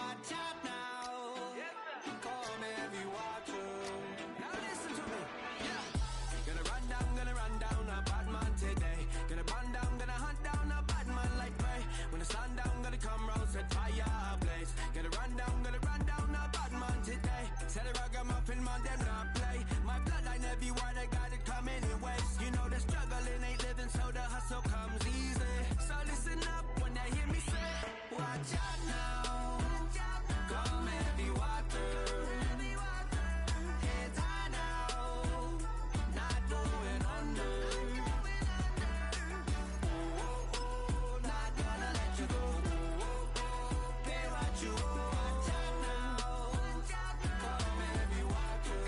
watch out now. Come heavy water. Now listen to me. Yeah. Gonna run down a bad man today. Gonna hunt down a bad man like me. When the sun down, gonna come round, set fire ablaze. Gonna run down a bad man today. Said the ragamuffin man, them not play. My bloodline everywhere, they got it coming in waves. You know the struggling ain't living, so the hustle comes easy. So listen up when they hear me say, watch out now. Come heavy water. Heads high now. Not going under. Not gonna let you go. Pay what you owe. Watch out now. Come heavy water.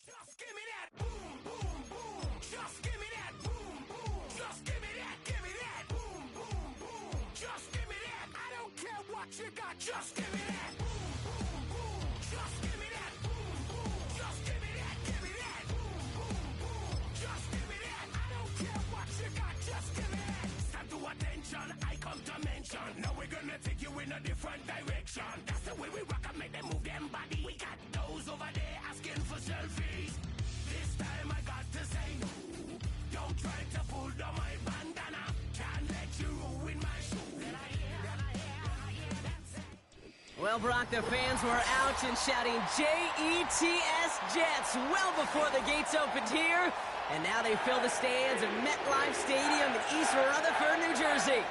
Just give me that boom, boom, boom. Just give me that boom, boom. Just give me that, boom, boom, boom. Just give me that. I don't care what you got. Just give me that boom, boom, boom. Just give me that boom, boom. Just give me that, boom, boom, boom. Just give me that. I don't care what you got. Just give me that. Stand to attention. I come to mention. Now we're gonna take you in a different direction. That's the way we rock and make them move them body. We got those over there asking for selfies. This time I got to say no. Don't try to pull down my bandana. Can't let you ruin my show. Well, Brock, the fans were out and shouting J-E-T-S Jets well before the gates opened here. And now they fill the stands at MetLife Stadium in East Rutherford, New Jersey.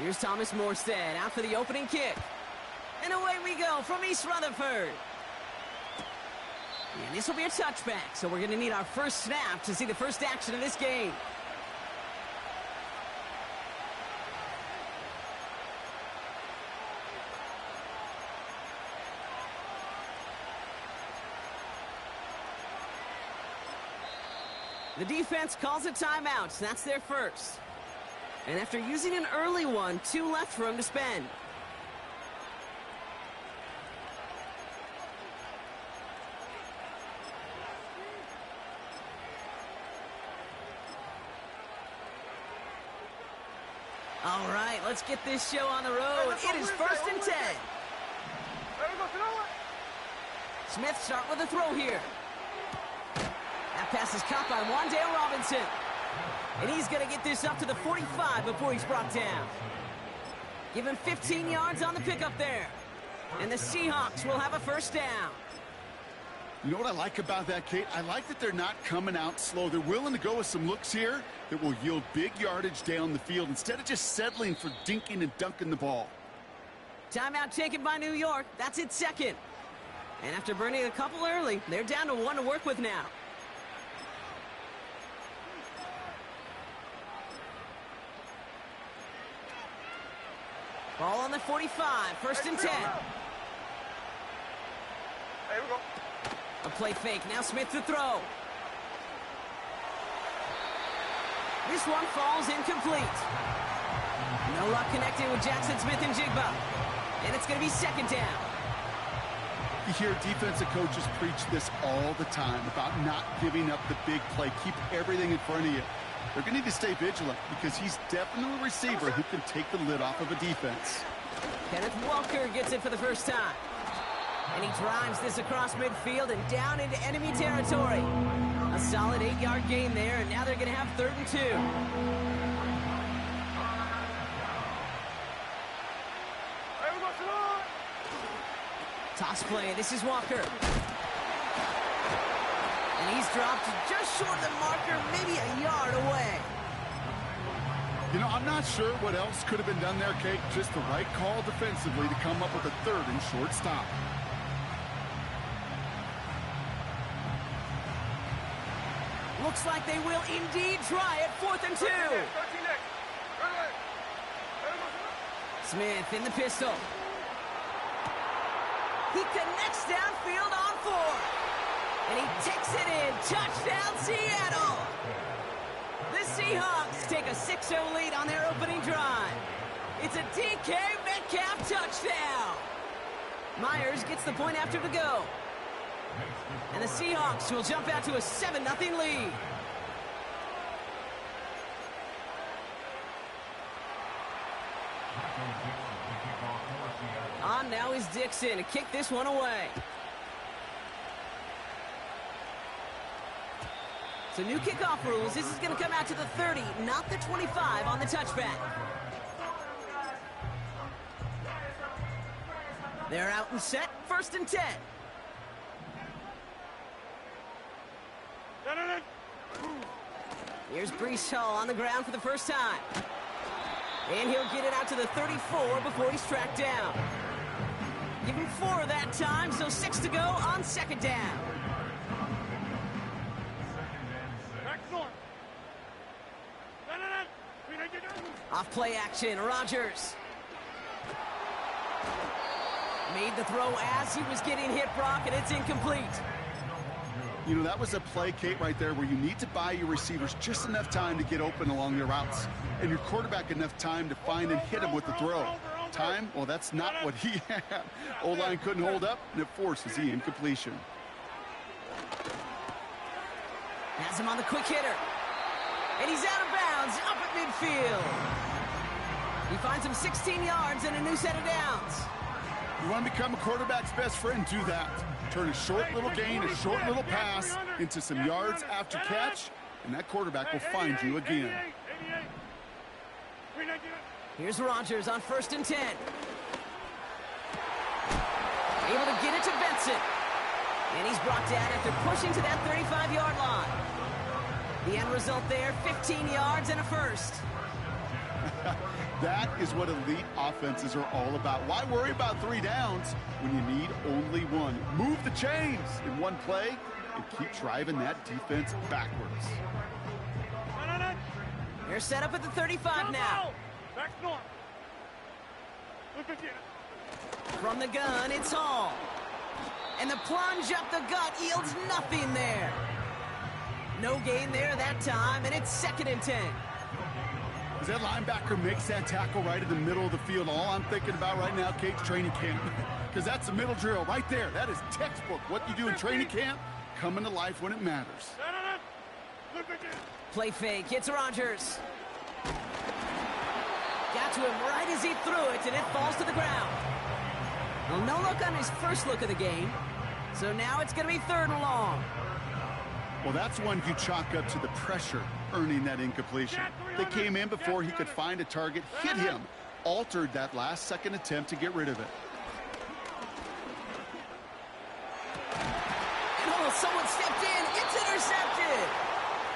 Here's Thomas Morstead out for the opening kick. And away we go from East Rutherford. And this will be a touchback, so we're going to need our first snap to see the first action of this game. The defense calls a timeout. That's their first. And after using an early one, 2 left for him to spend. All right, let's get this show on the road. It is 1st and 10. Smith start with a throw here. That pass is caught by Wan'Dale Robinson. And he's going to get this up to the 45 before he's brought down. Give him 15 yards on the pickup there. And the Seahawks will have a first down. You know what I like about that, Kate? I like that they're not coming out slow. They're willing to go with some looks here that will yield big yardage down the field instead of just settling for dinking and dunking the ball. Timeout taken by New York. That's its second. And after burning a couple early, they're down to 1 to work with now. Ball on the 45, 1st and 10. Here we go. A play fake, now Smith to throw. This one falls incomplete. No luck connecting with Jackson Smith and Jigba. And it's going to be 2nd down. You hear defensive coaches preach this all the time about not giving up the big play. Keep everything in front of you. They're going to need to stay vigilant because he's definitely a receiver who can take the lid off of a defense. Kenneth Walker gets it for the first time. And he drives this across midfield and down into enemy territory. A solid 8-yard gain there, and now they're going to have 3rd and 2. Toss play, this is Walker. And he's dropped just short of the marker, maybe a yard away. You know, I'm not sure what else could have been done there, Kate. Just the right call defensively to come up with a 3rd and short stop. Looks like they will indeed try it. 4th and 2. Smith in the pistol. He connects downfield on 4. And he takes it in. Touchdown, Seattle. The Seahawks take a 6-0 lead on their opening drive. It's a DK Metcalf touchdown. Myers gets the point after to go. And the Seahawks will jump out to a 7-0 lead. On now is Dixon to kick this one away. So new kickoff rules. This is going to come out to the 30, not the 25 on the touchback. They're out and set. 1st and 10. Here's Breece Hall on the ground for the first time. And he'll get it out to the 34 before he's tracked down. Give him 4 that time, so 6 to go on 2nd down. Off play action, Rodgers. Made the throw as he was getting hit, Brock, and it's incomplete. You know, that was a play, Kate, right there where you need to buy your receivers just enough time to get open along their routes, and your quarterback enough time to find and hit him with the throw. Time? Well, that's not what he had. O-line couldn't hold up, and it forces the incompletion. Has him on the quick hitter. And he's out of bounds, up at midfield. He finds him 16 yards and a new set of downs. You want to become a quarterback's best friend? Do that. Turn a short little gain, a short little pass into some yards after catch, and that quarterback will find you again. Here's Rodgers on 1st and 10. Able to get it to Benson. And he's brought down after pushing to that 35-yard line. The end result there, 15 yards and a first. That is what elite offenses are all about. Why worry about 3 downs when you need only 1? Move the chains in one play and keep driving that defense backwards. They're set up at the 35 now. From the gun, it's Hall. And the plunge up the gut yields nothing there. No gain there that time, and it's 2nd and 10. As that linebacker makes that tackle right in the middle of the field, all I'm thinking about right now, Kate's training camp. Because that's the middle drill right there. That is textbook. What you do in training camp, coming to life when it matters. Play fake, it's Rodgers. Got to him right as he threw it, and it falls to the ground. Well, no look on his first look of the game. So now it's going to be 3rd and long. Well, that's one you chalk up to the pressure earning that incompletion. They came in before he could find a target, hit him, altered that last-second attempt to get rid of it. And oh, someone stepped in. It's intercepted.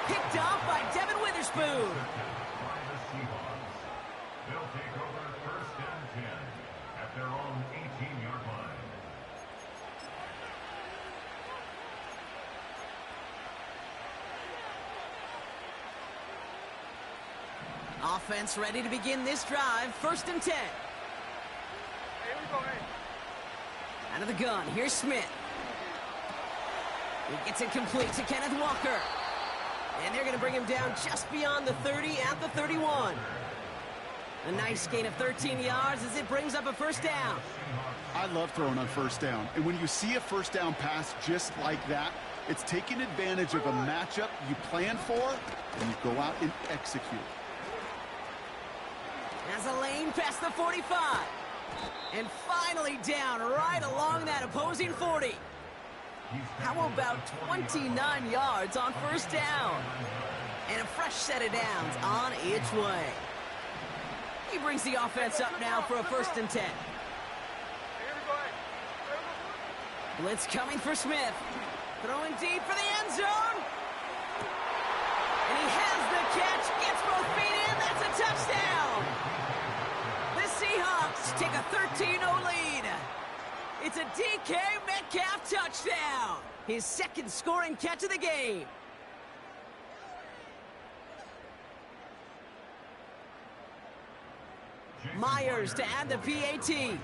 Picked off by Devin Witherspoon. They'll take over 1st and 10 at their own 18-yard line. Offense ready to begin this drive. 1st and 10. Out of the gun, here's Smith. He gets it complete to Kenneth Walker. And they're going to bring him down just beyond the 30 at the 31. A nice gain of 13 yards as it brings up a 1st down. I love throwing on 1st down. And when you see a 1st down pass just like that, it's taking advantage of a matchup you plan for, and you go out and execute. As a lane past the 45. And finally down right along that opposing 40. How about 29 yards on 1st down? And a fresh set of downs on its way. He brings the offense up now for a 1st and 10. Blitz coming for Smith. Throwing deep for the end zone. And he has the catch. Gets both feet in. That's a touchdown. The Seahawks take a 13-0 lead. It's a DK Metcalf touchdown. His 2nd scoring catch of the game. Myers to add the PAT.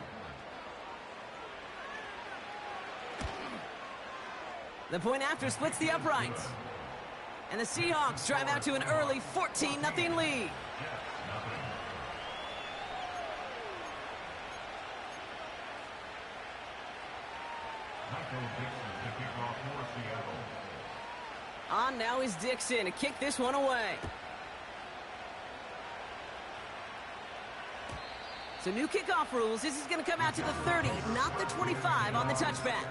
The point after splits the uprights. And the Seahawks drive out to an early 14-0 lead. On now is Dixon to kick this one away. So new kickoff rules. This is going to come out to the 30, not the 25 on the touchback.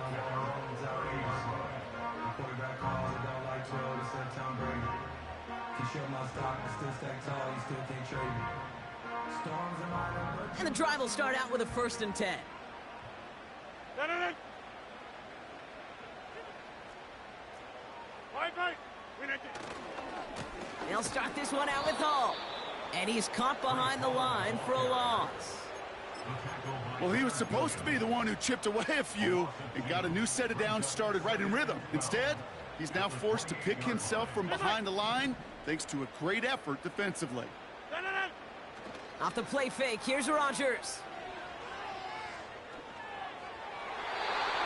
And the drive will start out with a 1st and 10. They'll start this one out with Hall. And he's caught behind the line for a loss. Well, he was supposed to be the one who chipped away a few and got a new set of downs started right in rhythm. Instead, he's now forced to pick himself from behind the line thanks to a great effort defensively. Off the play fake, here's Rodgers.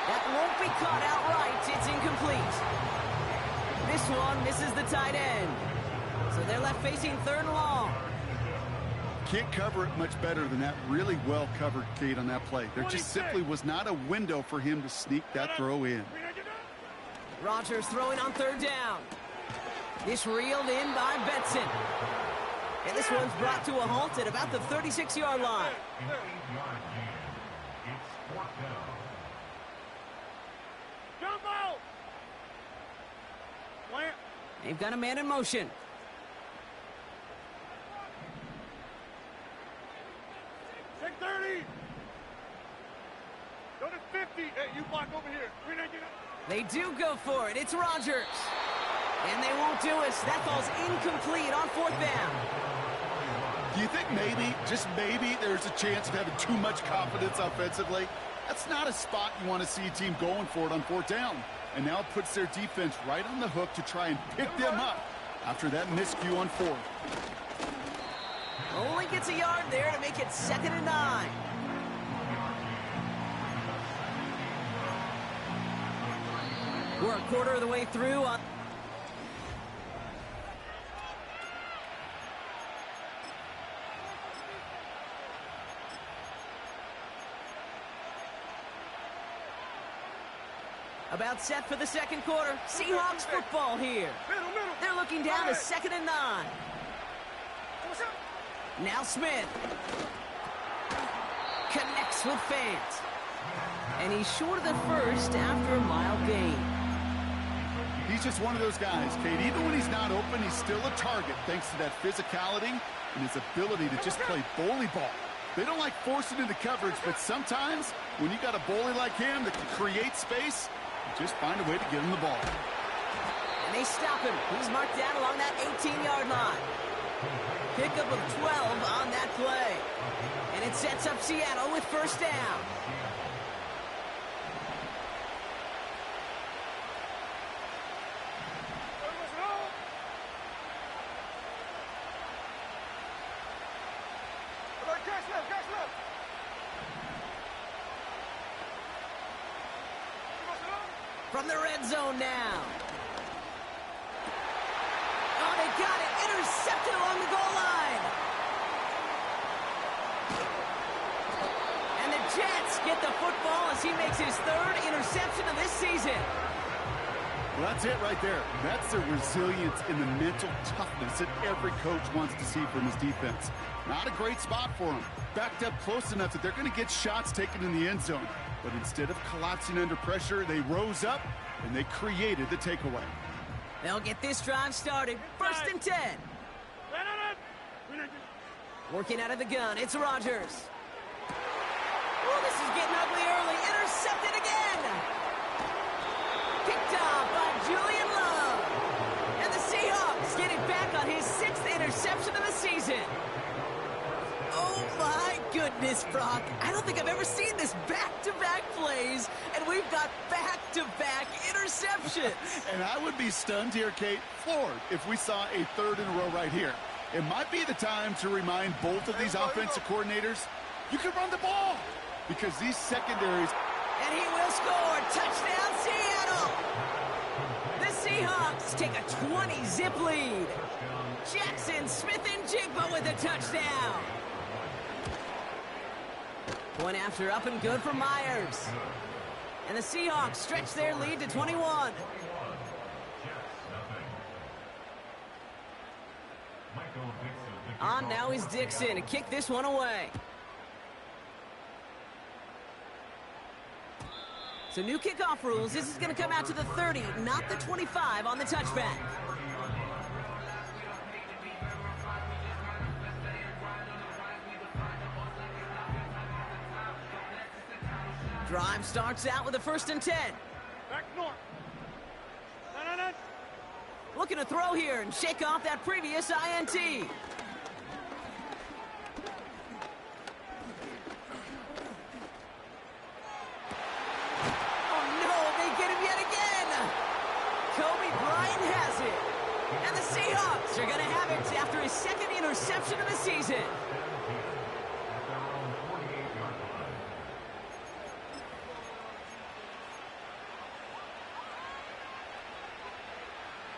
That won't be caught outright. It's incomplete. This one misses the tight end. So they're left facing 3rd and long. Can't cover it much better than that. Really well covered, Kate, on that play. There just simply was not a window for him to sneak that throw in. Rodgers throwing on 3rd down. This reeled in by Benson. And this one's brought to a halt at about the 36-yard line. They've got a man in motion. Take 30. Go to 50. Hey, you block over here. They do go for it. It's Rodgers. And they won't do it. That falls incomplete on 4th down. Do you think maybe, just maybe, there's a chance of having too much confidence offensively? That's not a spot you want to see a team going for it on 4th down. And now it puts their defense right on the hook to try and pick them up after that miscue on 4th. Only gets a yard there to make it 2nd and 9. We're a quarter of the way through on... About set for the 2nd quarter. Seahawks football here. They're looking down to 2nd and 9. Now Smith. Connects with fans. And he's short of the 1st after a mile gain. He's just one of those guys, Kate. Even when he's not open, he's still a target thanks to that physicality and his ability to just play bully ball. They don't like forcing into coverage, but sometimes when you got a bully like him that can create space, just find a way to get him the ball. And they stop him. He's marked down along that 18-yard line. Pickup of 12 on that play. And it sets up Seattle with 1st down. From the red zone now. Oh, they got it. Intercepted along the goal line. And the Jets get the football as he makes his 3rd interception of this season. Well, that's it right there. That's the resilience and the mental toughness that every coach wants to see from his defense. Not a great spot for him. Backed up close enough that they're going to get shots taken in the end zone. But instead of collapsing under pressure, they rose up and they created the takeaway. They'll get this drive started. 1st and 10. Working out of the gun, it's Rodgers. Oh, this is getting ugly early. Intercepted again. Picked off by Julian Love. And the Seahawks get it back on his 6th interception of the season. Oh, my goodness, Brock. I don't think I've ever seen this back-to-back plays, and we've got back-to-back interceptions. And I would be stunned here, Kate, floored, if we saw a 3rd in a row right here. It might be the time to remind both of these offensive coordinators, you can run the ball, because these secondaries... And he will score. Touchdown, Seattle. The Seahawks take a 20-zip lead. Jackson Smith-Njigba with a touchdown. Point after up and good for Myers. And the Seahawks stretch their lead to 21. On now is Dixon to kick this one away. So new kickoff rules. This is going to come out to the 30, not the 25 on the touchback. Drive starts out with a 1st and 10. Back north. No. Looking to throw here and shake off that previous INT. And the Seahawks are going to have it after his 2nd interception of the season.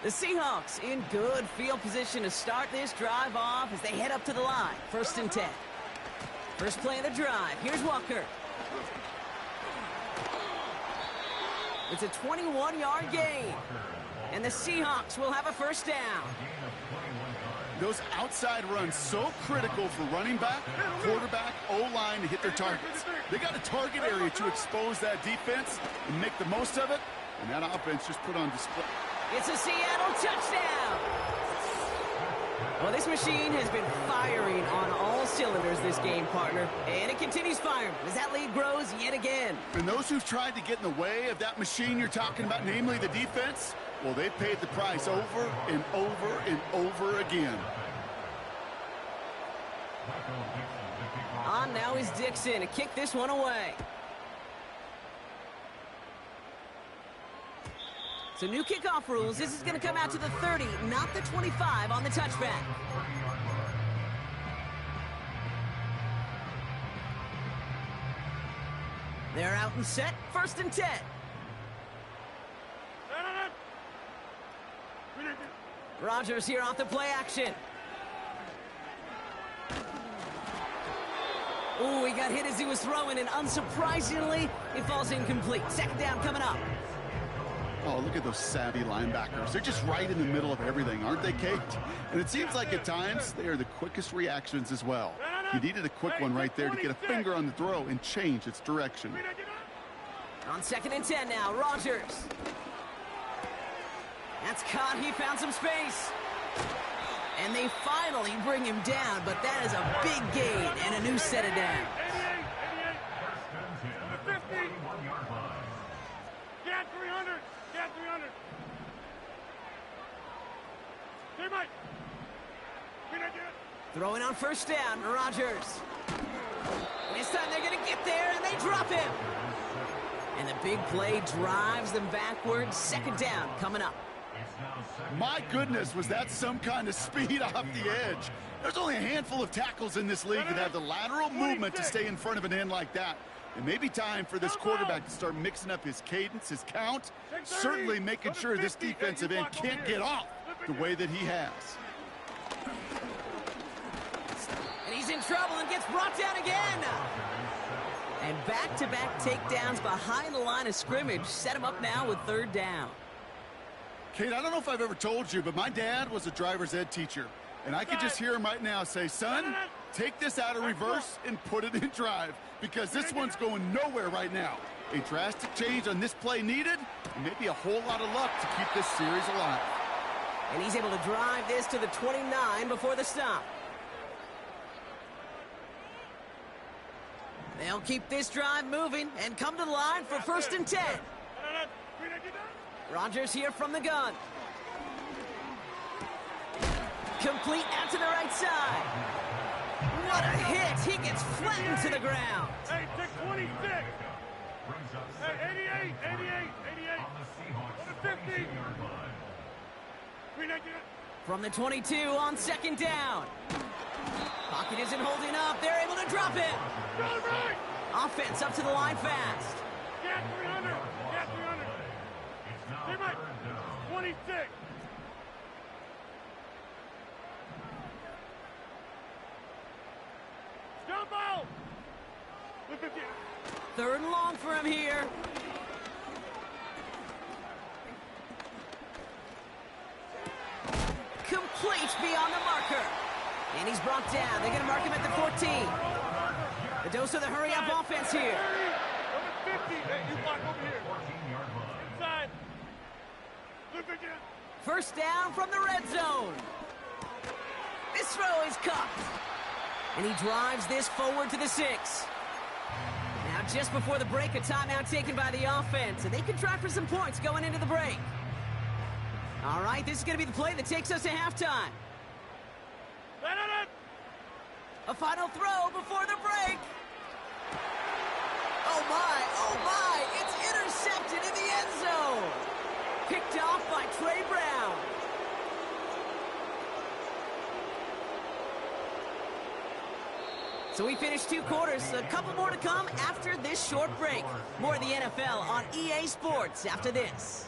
The Seahawks in good field position to start this drive off as they head up to the line. 1st and 10. First play of the drive. Here's Walker. It's a 21-yard gain. And the Seahawks will have a 1st down. Those outside runs so critical for running back, quarterback, O-line to hit their targets. They got a target area to expose that defense and make the most of it, and that offense just put on display. It's a Seattle touchdown. Well, this machine has been firing on all cylinders this game, partner, and it continues firing as that lead grows yet again. And those who've tried to get in the way of that machine you're talking about, namely the defense, well, they've paid the price over and over and over again. On now is Dixon to kick this one away. So new kickoff rules. This is going to come out to the 30, not the 25 on the touchback. They're out and set. 1st and 10. Rodgers here off the play action. Ooh, he got hit as he was throwing, and unsurprisingly, it falls incomplete. 2nd down coming up. Oh, look at those savvy linebackers. They're just right in the middle of everything, aren't they, Kate? And it seems like at times they are the quickest reactions as well. He needed a quick one right there to get a finger on the throw and change its direction. On 2nd and 10 now, Rodgers. That's caught. He found some space. And they finally bring him down, but that is a big gain and a new set of downs. 50. Get 300. Get 300. Hey, Mike. Throwing on 1st down, Rodgers. And this time they're going to get there, and they drop him. And the big play drives them backwards. 2nd down coming up. My goodness, was that some kind of speed off the edge? There's only a handful of tackles in this league that have the lateral movement to stay in front of an end like that. It may be time for this quarterback to start mixing up his cadence, his count, certainly making sure this defensive end can't get off the way that he has. And he's in trouble and gets brought down again. And back-to-back takedowns behind the line of scrimmage set him up now with 3rd down. Kate, I don't know if I've ever told you, but my dad was a driver's ed teacher. And I could just hear him right now say, son, take this out of reverse and put it in drive, because this one's going nowhere right now. A drastic change on this play needed, and maybe a whole lot of luck to keep this series alive. And he's able to drive this to the 29 before the stop. They'll keep this drive moving and come to the line for 1st and 10. Rodgers here from the gun. Complete out to the right side. What a hit. He gets flattened to the ground. Hey, take 26. Hey, 88. On the 50. From the 22 on second down. Pocket isn't holding up. They're able to drop it. Go right. Offense up to the line fast. Get 300. Get 300. It's now They might. third down. 26. Jump out. Look at you. Third and long for him here. Complete beyond the marker. And he's brought down. They're going to mark him at the 14. The dose of the hurry-up offense here. 30. Over 50. Hey, you block over here. 14-yard line. Inside. Look at you. First down from the red zone. This throw is caught. And he drives this forward to the 6. Now just before the break, a timeout taken by the offense. And they can try for some points going into the break. All right, this is going to be the play that takes us to halftime. A final throw before the break. Oh my, it's intercepted in the end zone. Picked off by Trey Brown. So we finished 2 quarters, a couple more to come after this short break. More of the NFL on EA Sports after this.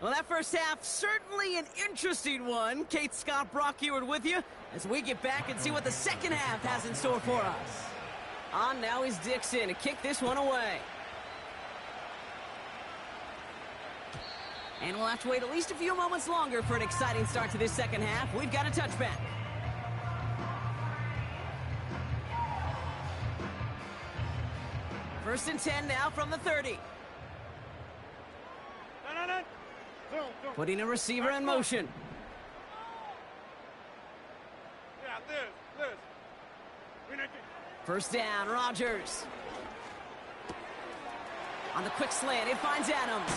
Well, that first half, certainly an interesting one. Kate Scott, Brock Ewart with you as we get back and see what the second half has in store for us. On now is Dixon to kick this one away. And we'll have to wait at least a few moments longer for an exciting start to this second half. We've got a touchback. First and 10 now from the 30. Putting a receiver in motion. Yeah, this. We need to. First down, Rodgers. On the quick slant, it finds Adams.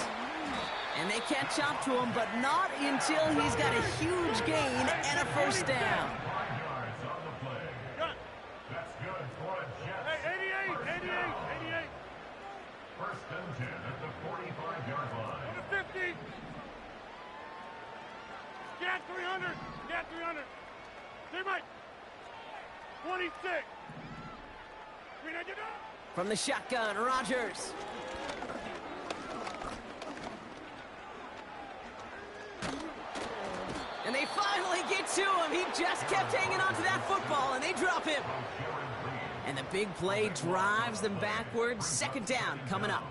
And they catch up to him, but not until he's got a huge gain and a first down. 5 yards on the play. Gun. That's good for a Jets. Hey, 88. First and 10 at the 45-yard line. Go to 50. Get 300. Get 300. They might. 26. We need to go. From the shotgun, Rodgers. And they finally get to him. He just kept hanging on to that football, and they drop him. And the big play drives them backwards. Second down coming up.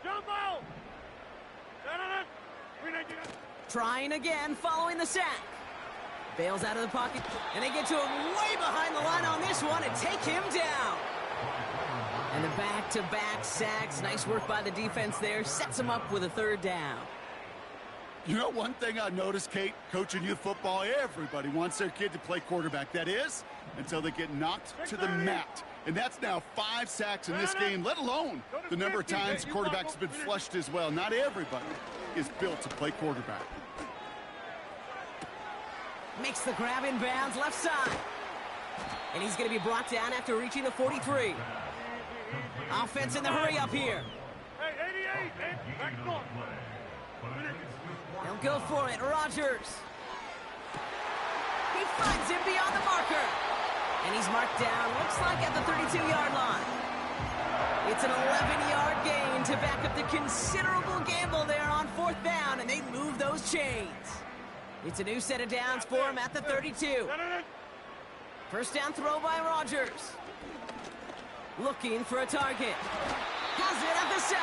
Jump out. We need to go. Trying again following the sack. Bails out of the pocket, and they get to him way behind the line on this one and take him down. And the back-to-back sacks. Nice work by the defense there. Sets him up with a third down. You know, one thing I noticed, Kate, coaching youth football, everybody wants their kid to play quarterback. That is, until they get knocked to the mat. And that's now 5 sacks in this game, let alone the number of times quarterbacks have been flushed as well. Not everybody is built to play quarterback. Makes the grab in bounds left side. And he's going to be brought down after reaching the 43. Offense in the hurry up here. Hey, 88. Back north. He'll go for it. Rodgers. He finds him beyond the marker. And he's marked down, looks like at the 32-yard line. It's an 11-yard gain to back up the considerable gamble there on 4th down, and they move those chains. It's a new set of downs for him at the 32. First down throw by Rodgers. Looking for a target. Has it at the 7.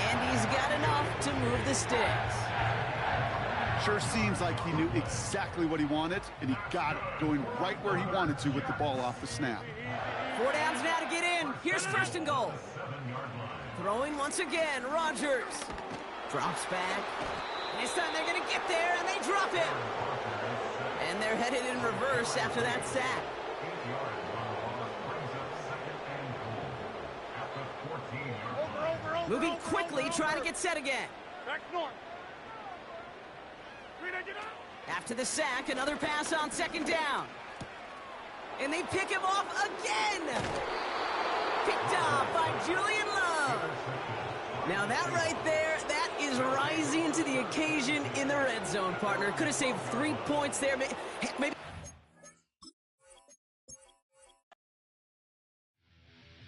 And he's got enough to move the sticks. Sure seems like he knew exactly what he wanted, and he got it, going right where he wanted to with the ball off the snap. 4 downs now to get in. Here's first and goal. Throwing once again, Rodgers. Drops back. And this time they're going to get there, and they drop him. And they're headed in reverse after that sack. Moving quickly, trying to get set again. Back north. 399. After the sack, another pass on second down. And they pick him off again. Picked off by Julian Love. Now that right there, that is rising to the occasion in the red zone, partner. Could have saved 3 points there. Maybe